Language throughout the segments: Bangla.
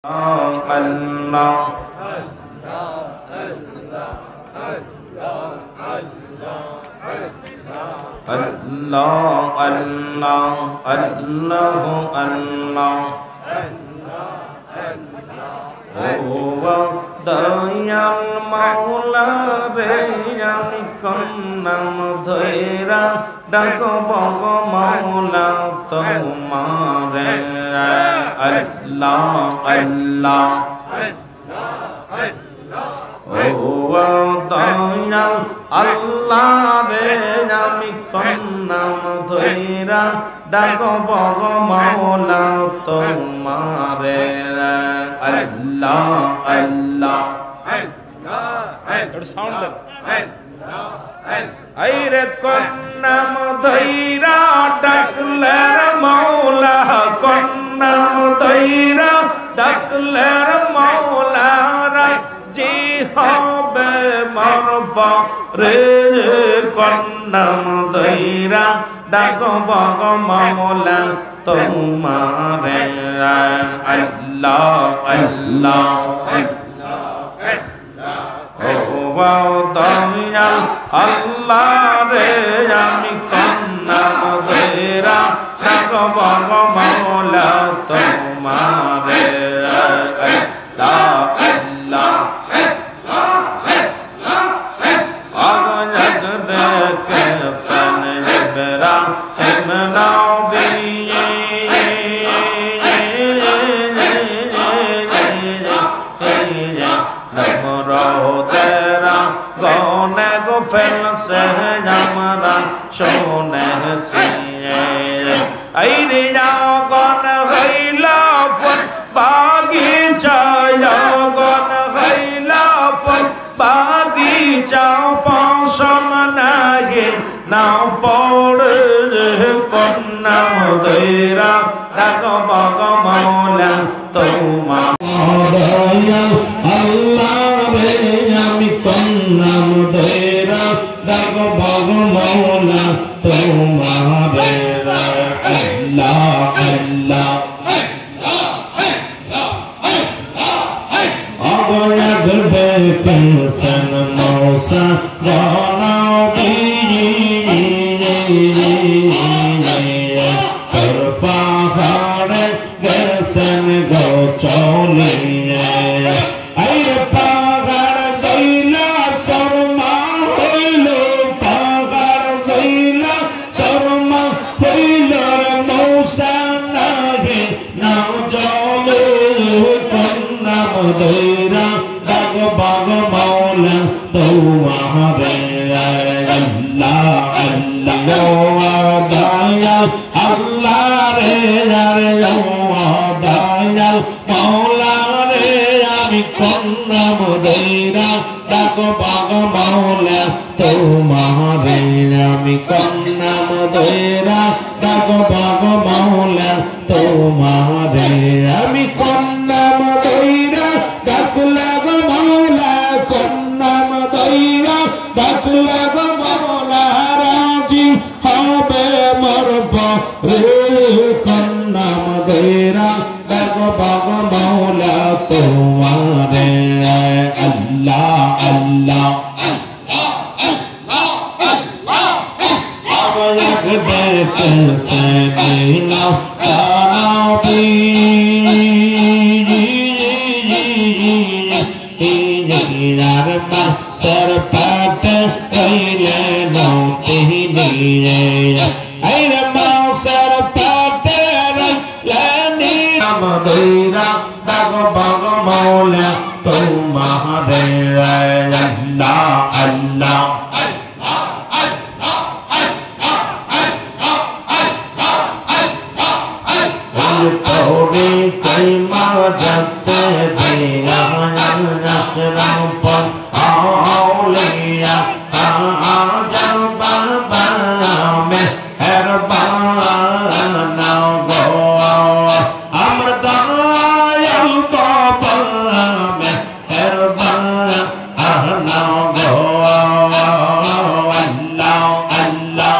Allah দয়াল মাওলা রে আমি কন্নাম ধৈরা ডাকব গো মাওলা তোমারে আল্লাহ আল্লাহ ও দয়াল আল্লাহ রে আমি কন্নাম ধৈরা ডাকব গো মাওলা তোমারে আল্লাহ আল্লাহ একটু সাউন্ড দেন আইরে কন্নাম ধৈরা ডাকলে মাওলা কন্নাম ধৈরা ডাকলে মাওলা রাজি হবে মরব রে কন্নাম ধৈরা ডাকব গো মাওলা তোমারে আল্লাহ আল্লাহ দয়াল আল্লাহ রে আমি কন্নাম ধৈরা ডাকব গো মাওলা তোমারে আল্লাহ আল্লাহ से हमारा सोने से आईरे जाओ गन हैला फन बागीचा जाओ गन हैला फन बागीचा पासम नागे नाव पौड़ कन्ना धैरा डाकब गो माওলা তোমা দয়াল আল্লাহ রে আমি কন্নাম ধৈরা ডাকব গো মাওলা তোমারে আল্লাহ আল্লাহ অগয়াদ বেকন সন মৌসা রানাও বিজি তোর পাহাড়ে গেছেন গো চলিয়ে আইরে পাহাড় জইলা শর্মা হইল পাহাড় জইলা শর্মা হইল মৌসা নাগে নাও চলে কন্নাম ধৈরা ডাকব গো মাওলা তোমারে আল্লাহ আল্লাহ দয়াল আল্লাহ রে রে দয়াল মাওলা রে আমি কন্নাম ধৈরা ডাকব গো মাওলা তোমারে আমি কন্নাম ধৈরা ডাকব গো মাওলা তোমারে আমি কন্নাম ধৈরা ডাকলে গো মাওলা কন্নাম ধৈরা ডাকলে গো মাওলা রাজি হবে মরব রে কন্নাম ধৈরা ডাকব গো মাওলা তোমারে আল্লাহ আল্লাহ দেখেন সে দিনা জানাও আর মা সর পাট কইলে নাও তিহিনে আইরে মা সর পাট রইলে নাম ধৈরা ডাকব গো মাওলা তোমারে আল্লাহ আল্লাহ তোরে কই মা জানতে দিয়া রাসরাও পর আউলিয়া আজা বাবা মেহরবানা গো আমর দয়াল বাবা মেহরবানা গো আল্লাহ আল্লাহ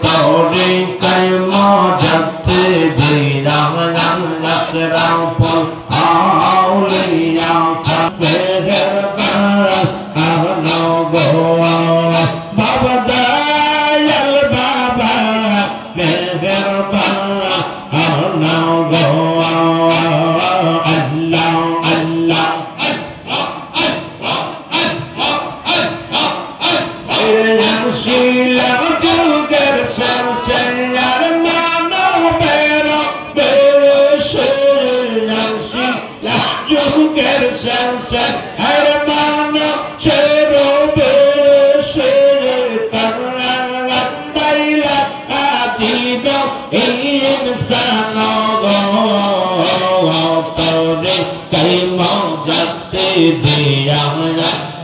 তোরে কই মা জানতে Ashraful Awliya Meherban Baba Dayal Baba Meherban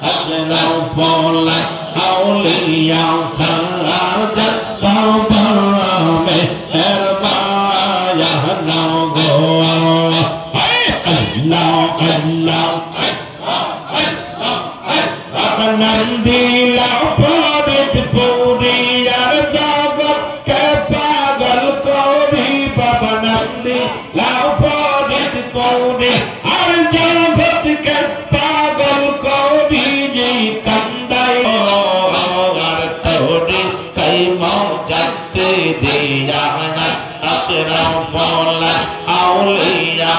Ashraful Awliya Baba Meherban Nandi lao padit puri ar jagat ke pagal kori Baba Nandi lao padit puri ar jagat ke pagal kori ji kandai ar todi kai mau jatte diya Ashraful Awliya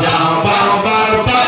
Jaba Baba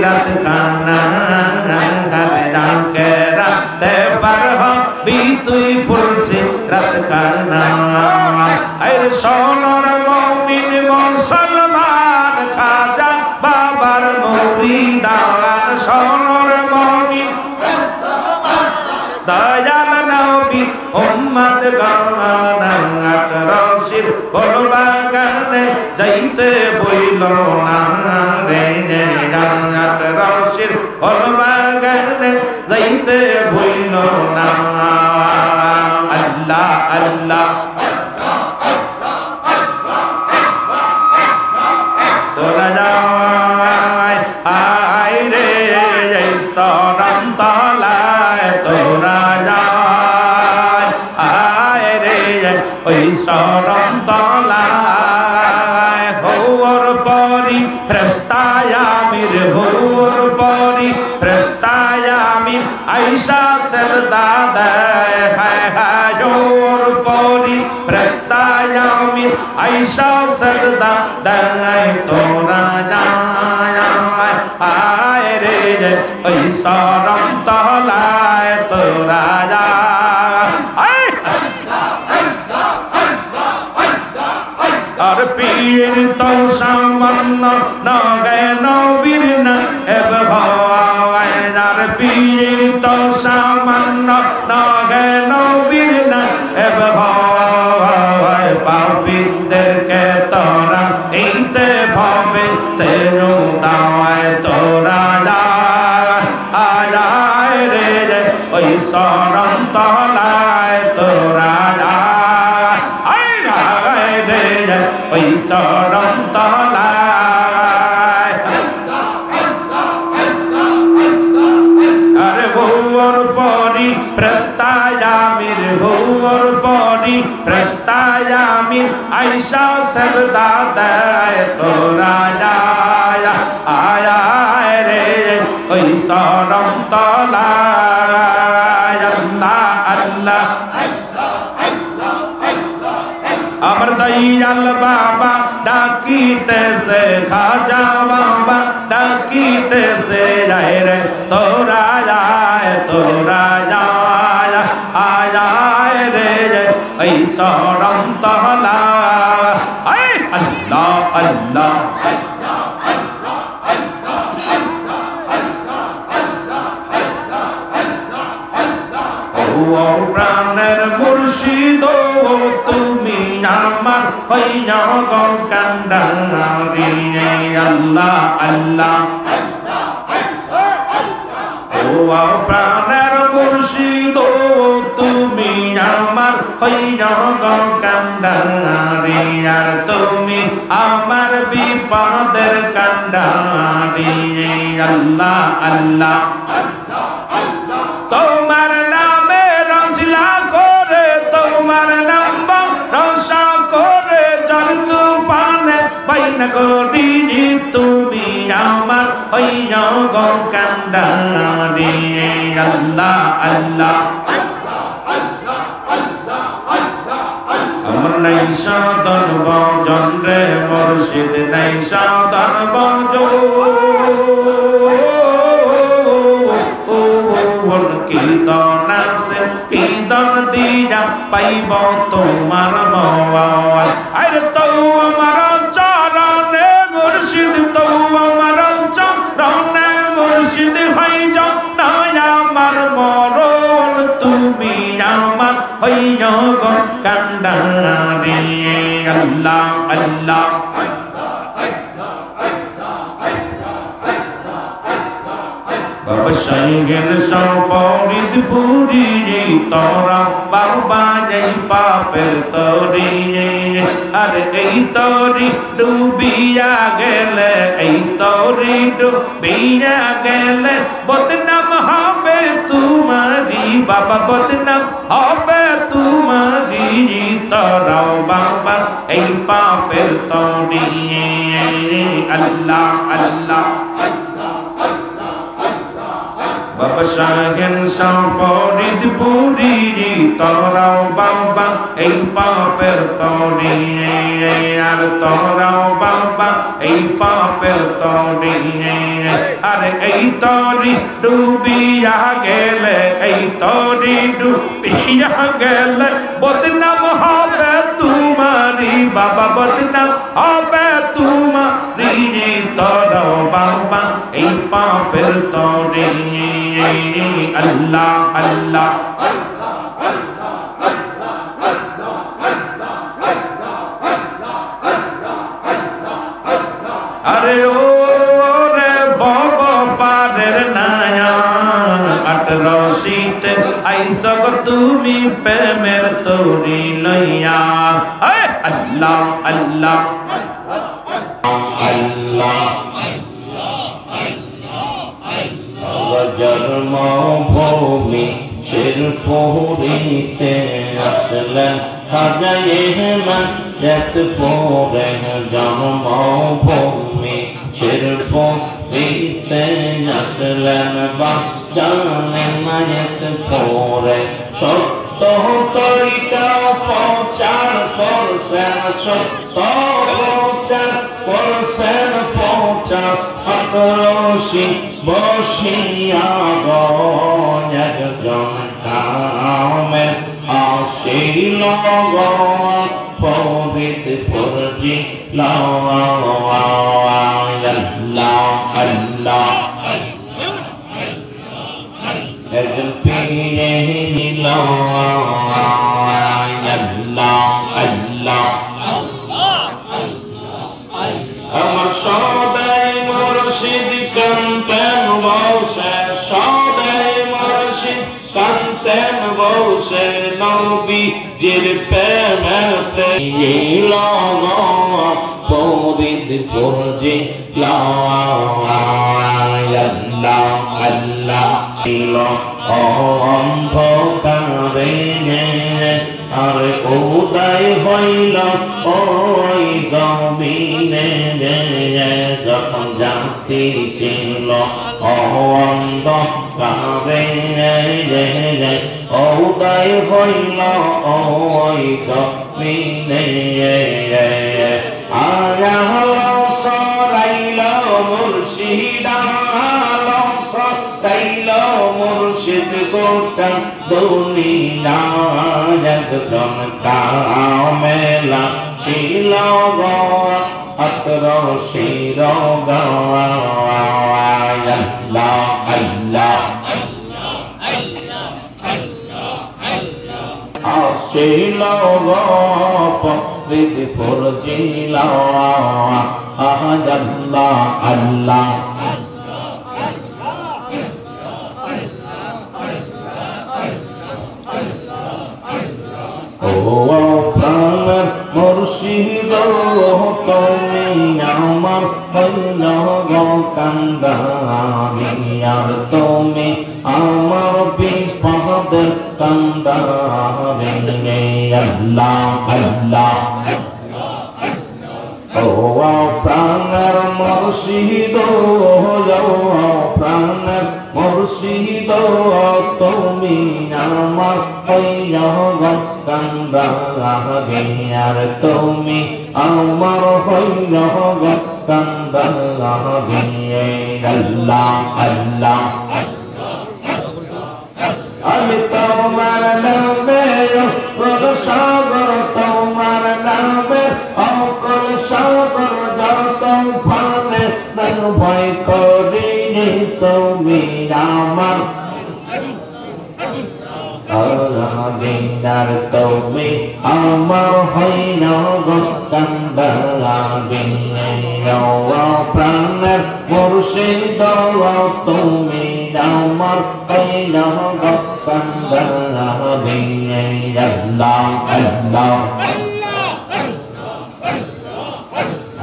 রাত খানা ডাকে রাতে পার হবি তুই ফুলছি রাত খানা আরে সোনার মুমিন মুসলমান খাজা বাবার মুরিদান সোনার মুমিন দয়াল নবী উম্মত গানাত রশিদ বলবাগানে যাইতে বইল না রে গানাত রশিদ বলবাগানে যাইতে বইল না আল্লাহ আল্লাহ তোরা যাই আয় রে সরম তলায় তোরা যাই আয় রে ওই সরম তলায় হৌর পরি ফেরেশতায় আমির হৌর পরি ফেরেশতায় আমির আয়েশা সেজদা দেয় হায় হায় হৌর পরি ফেরেশতায় আমির আয়েশা সেজদা দেয় তোরা যাই আয় রে ওই সরম তলায় তোরা যাই আর পীর তো সামান্য নগে নবীর না এব হয় আর পীর তো সামান্য নগে নবীর না এব হয় পাপীদেরকে তোরা এইতে ভাবে তেরো দাওয়ায় তোরা আয় রে ওই সরম তলায় তোরা আয় রে ওই সরম তলায় আরে ভৌর পরি ফেরেশতায় আমির ভৌর পরি ফেরেশতায় আমির আয়েশা সেজদা দেয় তোরা আয় আয় রে ওই সরম তলায় আল্লাহ আল্লাহ আমার দয়াল বাবা ডাকিতেছে খাজা বাবা ডাকিতেছে আয় রে তোরা আয় রে ওই সরম তলায় আল্লাহ আল্লাহ ও প্রাণের মুর্শিদ তুমি আমার হইয়া গো কান্ডারি আল্লাহ আল্লাহ ও প্রাণের মুর্শিদ তুমি আমার হইয়া গো কান্ডারি আর তুমি আমার বিপদের কান্ডারি আল্লাহ আল্লাহ তোমার নামে রসিলা করে তোমার নাম রসা করে জল তুফানে বাইনা করি তুমি আমার হইয়া গো কান্ডারি আল্লাহ আল্লাহ আমার নাই সাধন ভজন রে মুর্শিদ নাই সাধন ভজন কীর্তন আছে কীর্তন দিয়া পাইব তোমার মওয়া আরে তো আমার চরণে মুর্শিদ তো আমার চরণে মুর্শিদ হই যাও না আমার মরণ তুমি আমার হইয়া গো কান্ডারি আল্লাহ আল্লাহ বাবা সাইগের সপরিদ পুরি তোরা বাবা যাই পাপের তরি আর এই তরি ডুবিয়া গেলে এই তরি ডুবিয়া গেলে বদনাম হবে তোমারি বাবা বদনাম হবে তোমারি তোরাও বাবা এই পাপের তরি আল্লাহ আল্লাহ বাবা শাহেন সপরিদ পুরি তোরাও বাবা এই পাপের তরি আর তোরাও বাবা এই পাপের তরি আর এই তরি ডুবিয়া গেলে এই তরি ডুবিয়া গেলে বদনাম হবে তোমারি বাবা বদনাম হবে তোমারি তর বাবা এই পাপের তরি আল্লাহ আল্লাহ আরে ও রে বাবা পারের নায়া আটরশিতে আইসক তুমি প্রেমের তরি লইয়া আল্লাহ আল্লাহ আল্লাহ জন্ম ভূমি শিরপুরিতে আসলেন খাজায়ে মাত পরে জন্ম ভূমি শিরপুরিতে আসলেন বা জানেন মায়েত পরে সত্য তরিকা প্রচার করছেন সত্য প্রচার করছেন প্রচার রশি বসিয়া একজন কামে আসিল পবিত পুরজি আল্লাহ আল্লাহ একজন পীরে আল্লাহ আল্লাহ আমার সদাই মুর্শিদ কান্তেন বসে সদাই মুর্শিদ কান্তেন বসে নবী জির প্রেমেতে ইলাহ পবিত পুরজি আল্লাহ আল্লাহ অন্ধকারে আর উদয় হইল ওই জমিনে যখন জাতি ছিল অন্ধকারে উদয় হইল ওই জমিনে আর সরাইল মুর্শিদা সরাইল মুর্শিদ গোটা দুনিয়া একজন কামেলা ছিল গো আতরশির আল্লাহ আল্লাহ আসিল গো ফরিদ পুরজিলা আল্লাহ আল্লাহ ও প্রাণ মুর্শিদ তুমি আমার হইল গো কান্দারি আর তুমি আমার বিপদের কান্দারি আল্লাহ আল্লাহ ও প্রাণের মুর্শিদ প্রাণের মুর্শিদ তুমি আমার হইল গো কান্দারি আর তুমি আমার হইল গো কান্দারি আল্লাহ আল্লাহ আমি তোমার নামে সাগর তোমার নামে অকল সাগর যত ফানে ভয় করিনি তুমি আমার দিনার তুমি আমার হইল গো কান্দারি প্রাণের মুর্শিদ তুমি আমার হইল গো কান্দারি আল্লাহ আল্লাহ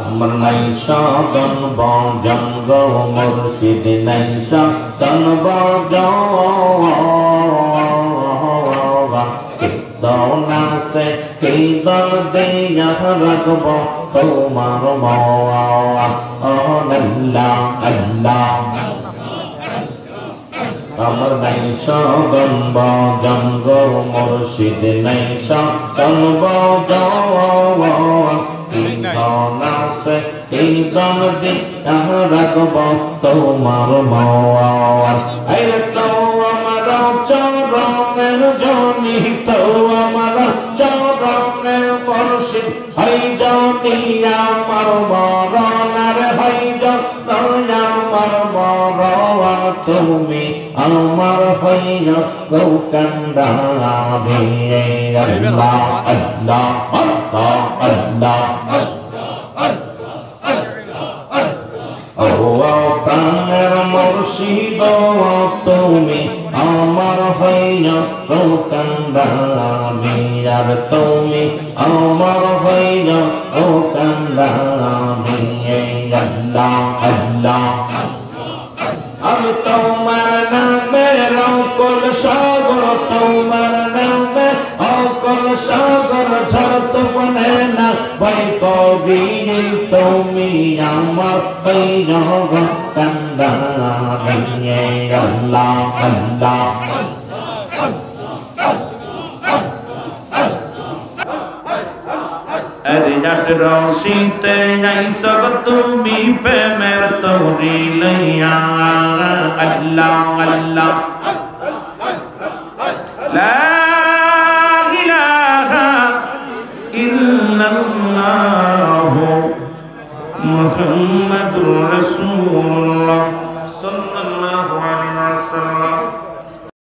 আমার নাই সাধন ভজন গো মুর্শিদ নাই সাধন ভজন নাসে কীর্তন দিয়া রাখব তোমার আল্লাহ আল্লাহ আমার নাই সাধন ভজন গো মুর্শিদ নাই সাধন ভজন নাসে এই দরদি রাখব তোমার মাওয়ার আইরে তো আমার চরণের জনি তো আমার চরণের মুর্শিদ হই জনি আমার মরণার হই জনি আমার মরণ তুমি আমার হইয়া গৌকান্দারে আল্লাহ আল্লাহ আল্লাহ আল্লাহ ও প্রাণের মুর্শিদ তুমি আমার হইয়া গৌকান্দারে আর তুমি আমার হইয়া গৌকান্দারে আল্লাহ আল্লাহ আমি তোমার নামে অকল সাগর তোমার নামে অকল সাগর ঝরত বনে না ভাই কবি তুমি আমার বৈরব কান্দারে আল্লাহ আল্লাহ अरे जट रोशीते आई सब तुम्ही पे मेर तोरी लैया अल्लाह अल्लाह ला इलाहा इल्लल्लाह मुहम्मदुर रसूलुल्लाह सल्लल्लाहु अलैहि वसल्लम